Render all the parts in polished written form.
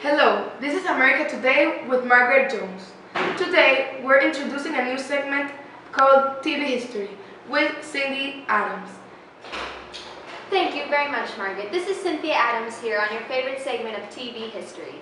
Hello, this is America Today with Margaret Jones. Today, we're introducing a new segment called TV History with Cindy Adams. Thank you very much, Margaret. This is Cynthia Adams here on your favorite segment of TV History.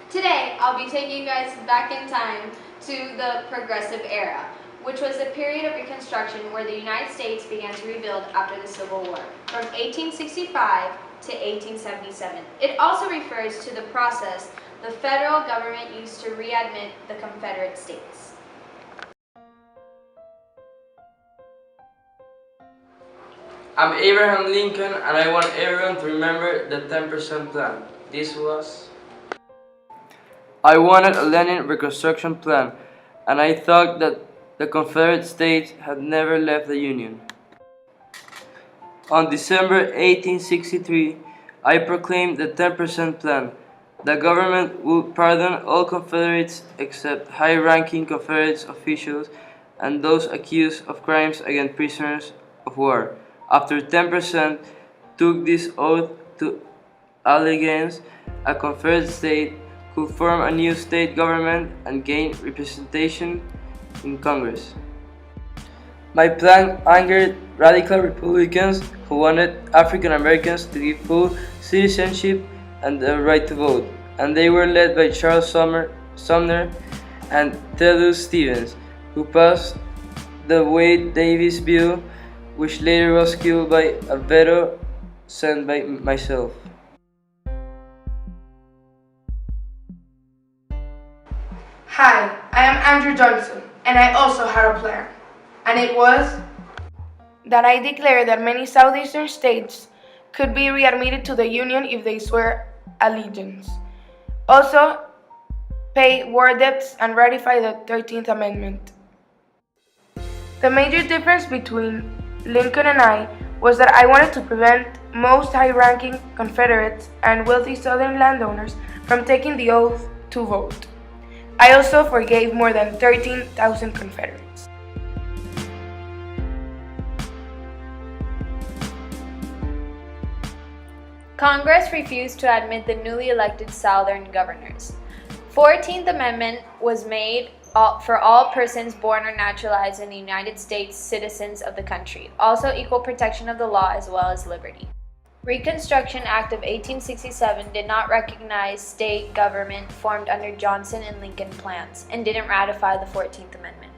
Today, I'll be taking you guys back in time to the Progressive Era, which was a period of Reconstruction where the United States began to rebuild after the Civil War, from 1865 to 1877. It also refers to the process the federal government used to readmit the Confederate States. I'm Abraham Lincoln, and I want everyone to remember the 10% plan. I wanted a Lenin Reconstruction plan, and I thought that the Confederate States had never left the Union. On December 1863, I proclaimed the 10% plan. The government would pardon all Confederates except high-ranking Confederate officials and those accused of crimes against prisoners of war. After 10% took this oath to allegiance, a Confederate state could form a new state government and gain representation in Congress. My plan angered radical Republicans who wanted African Americans to give full citizenship and the right to vote, and they were led by Charles Sumner and Theodore Stevens, who passed the Wade Davis bill, which later was killed by a veto sent by myself. Hi, I am Andrew Johnson, and I also had a plan. And it was that I declared that many southeastern states could be readmitted to the Union if they swear allegiance. Also, pay war debts and ratify the 13th Amendment. The major difference between Lincoln and I was that I wanted to prevent most high-ranking Confederates and wealthy Southern landowners from taking the oath to vote. I also forgave more than 13,000 Confederates. Congress refused to admit the newly elected Southern governors. 14th Amendment was made for all persons born or naturalized in the United States, citizens of the country, also equal protection of the law as well as liberty. Reconstruction Act of 1867 did not recognize state government formed under Johnson and Lincoln plans and didn't ratify the 14th Amendment.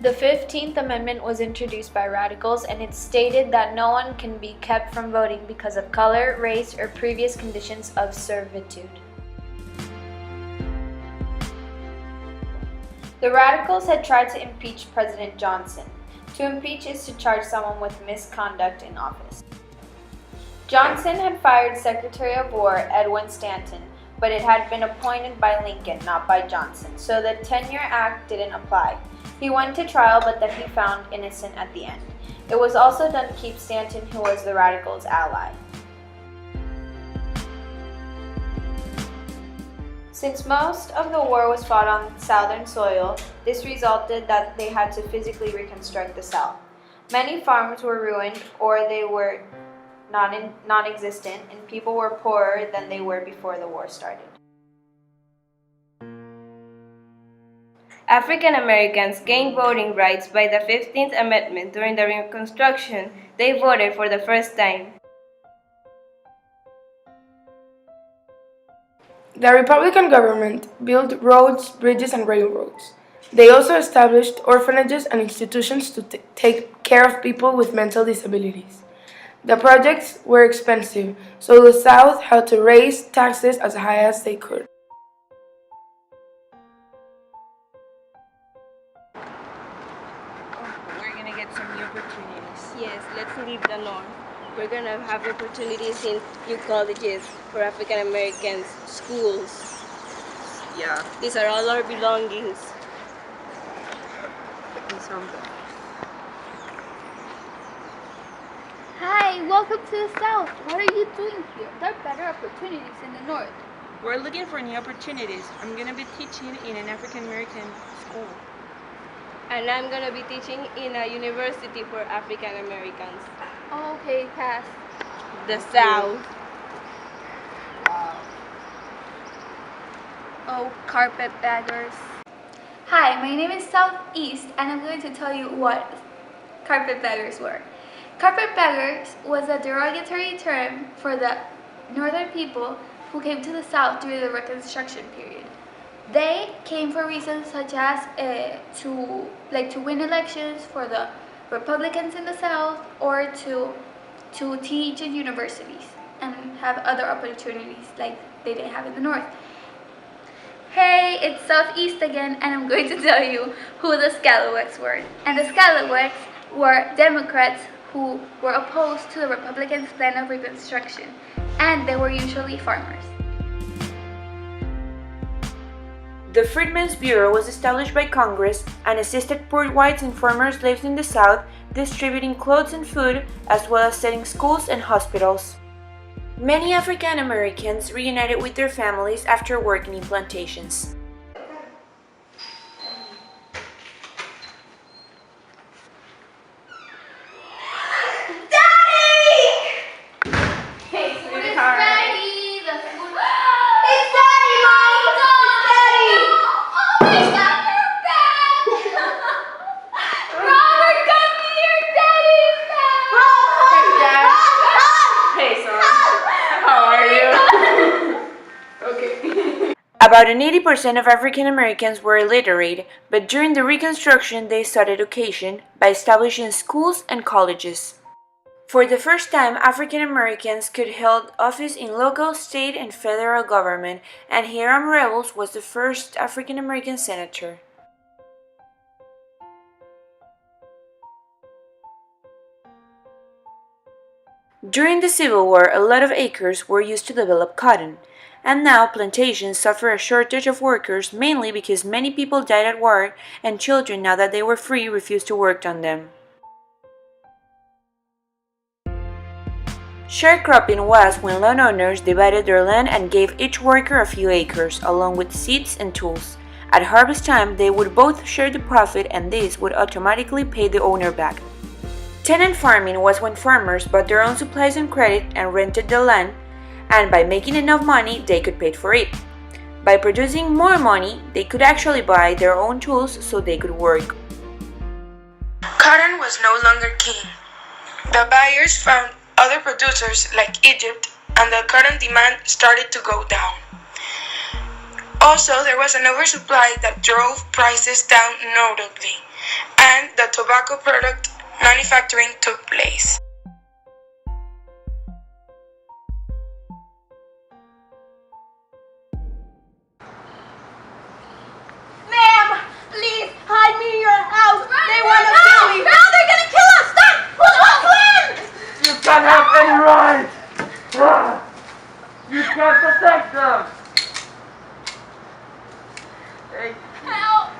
The 15th Amendment was introduced by radicals, and it stated that no one can be kept from voting because of color, race, or previous conditions of servitude. The radicals had tried to impeach President Johnson. To impeach is to charge someone with misconduct in office. Johnson had fired Secretary of War Edwin Stanton, but it had been appointed by Lincoln, not by Johnson, so the Tenure Act didn't apply. He went to trial, but that he found innocent at the end. It was also done to keep Stanton, who was the radicals' ally. Since most of the war was fought on Southern soil, this resulted that they had to physically reconstruct the South. Many farms were ruined or they were non-existent, and people were poorer than they were before the war started. African Americans gained voting rights by the 15th Amendment. During the Reconstruction, they voted for the first time. The Republican government built roads, bridges, and railroads. They also established orphanages and institutions to take care of people with mental disabilities. The projects were expensive, so the South had to raise taxes as high as they could. We're going to get some new opportunities. Yes, let's leave the norm. We're going to have opportunities in new colleges for African Americans, schools. Yeah. These are all our belongings. Hi, welcome to the South. What are you doing here? There are better opportunities in the North. We're looking for new opportunities. I'm going to be teaching in an African American school. And I'm going to be teaching in a university for African Americans. Oh, okay, pass. The South. Wow. Oh, carpetbaggers. Hi, my name is Southeast, and I'm going to tell you what carpetbaggers were. Carpetbaggers was a derogatory term for the northern people who came to the South during the Reconstruction period. They came for reasons such as to win elections for the Republicans in the South, or to teach in universities and have other opportunities like they didn't have in the North. Hey, it's Southeast again, and I'm going to tell you who the Scalawags were. And the Scalawags were Democrats who were opposed to the Republicans' plan of Reconstruction, and they were usually farmers. The Freedmen's Bureau was established by Congress and assisted poor whites and former slaves in the South, distributing clothes and food, as well as setting schools and hospitals. Many African Americans reunited with their families after working in plantations. About 80% of African Americans were illiterate, but during the Reconstruction they sought education by establishing schools and colleges. For the first time, African Americans could hold office in local, state, and federal government, and Hiram Revels was the first African American senator. During the Civil War, a lot of acres were used to develop cotton. And now plantations suffer a shortage of workers, mainly because many people died at war and children, now that they were free, refused to work on them. Sharecropping was when landowners divided their land and gave each worker a few acres, along with seeds and tools. At harvest time, they would both share the profit, and this would automatically pay the owner back. Tenant farming was when farmers bought their own supplies on credit and rented the land, and by making enough money, they could pay for it. By producing more money, they could actually buy their own tools so they could work. Cotton was no longer king. The buyers found other producers like Egypt, and the cotton demand started to go down. Also, there was an oversupply that drove prices down notably, and the tobacco product manufacturing took place. Please hide me in your house. They want to kill me. Now they're gonna kill us. Stop! Who's Oakland? You can't have any rights! You can't protect them! Hey. Help!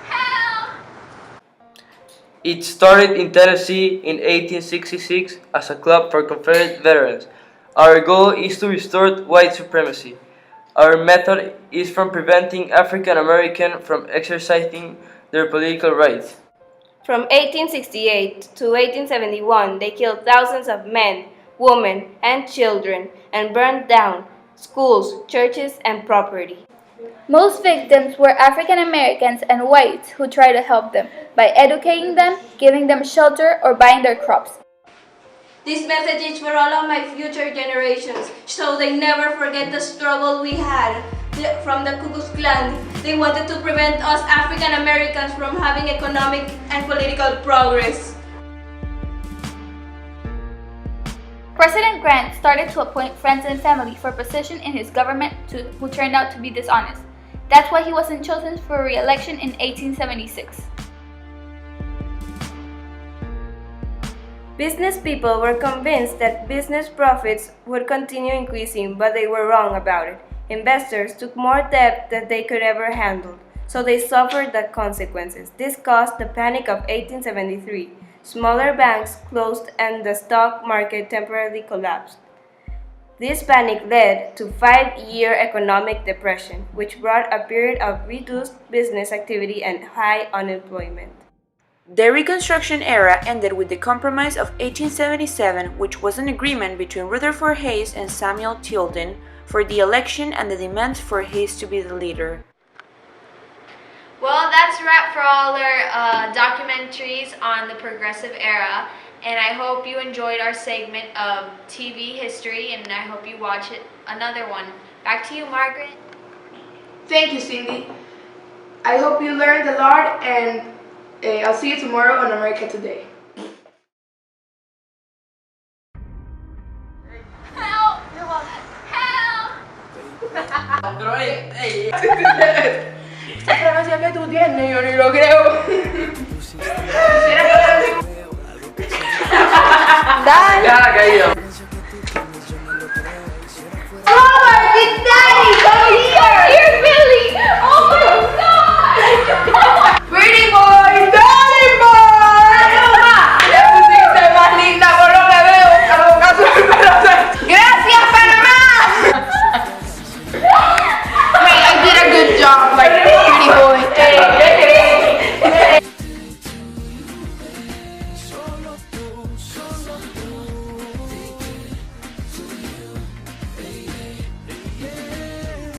Help! It started in Tennessee in 1866 as a club for Confederate veterans. Our goal is to restore white supremacy. Our method is from preventing African Americans from exercising their political rights. From 1868 to 1871, they killed thousands of men, women, and children and burned down schools, churches, and property. Most victims were African Americans and whites who tried to help them by educating them, giving them shelter, or buying their crops. This message is for all of my future generations, so they never forget the struggle we had from the Ku Klux Klan. They wanted to prevent us African Americans from having economic and political progress. President Grant started to appoint friends and family for positions in his government who turned out to be dishonest. That's why he wasn't chosen for re-election in 1876. Business people were convinced that business profits would continue increasing, but they were wrong about it. Investors took more debt than they could ever handle, so they suffered the consequences. This caused the Panic of 1873. Smaller banks closed and the stock market temporarily collapsed. This panic led to a 5-year economic depression, which brought a period of reduced business activity and high unemployment. The Reconstruction era ended with the Compromise of 1877, which was an agreement between Rutherford Hayes and Samuel Tilden, for the election and the demands for his to be the leader. Well, that's a wrap for all our documentaries on the Progressive Era, and I hope you enjoyed our segment of TV history, and I hope you watch another one. Back to you, Margaret. Thank you, Cindy. I hope you learned a lot, and I'll see you tomorrow on America Today. Help! Help! Esta gracia que tú tienes, yo ni lo creo.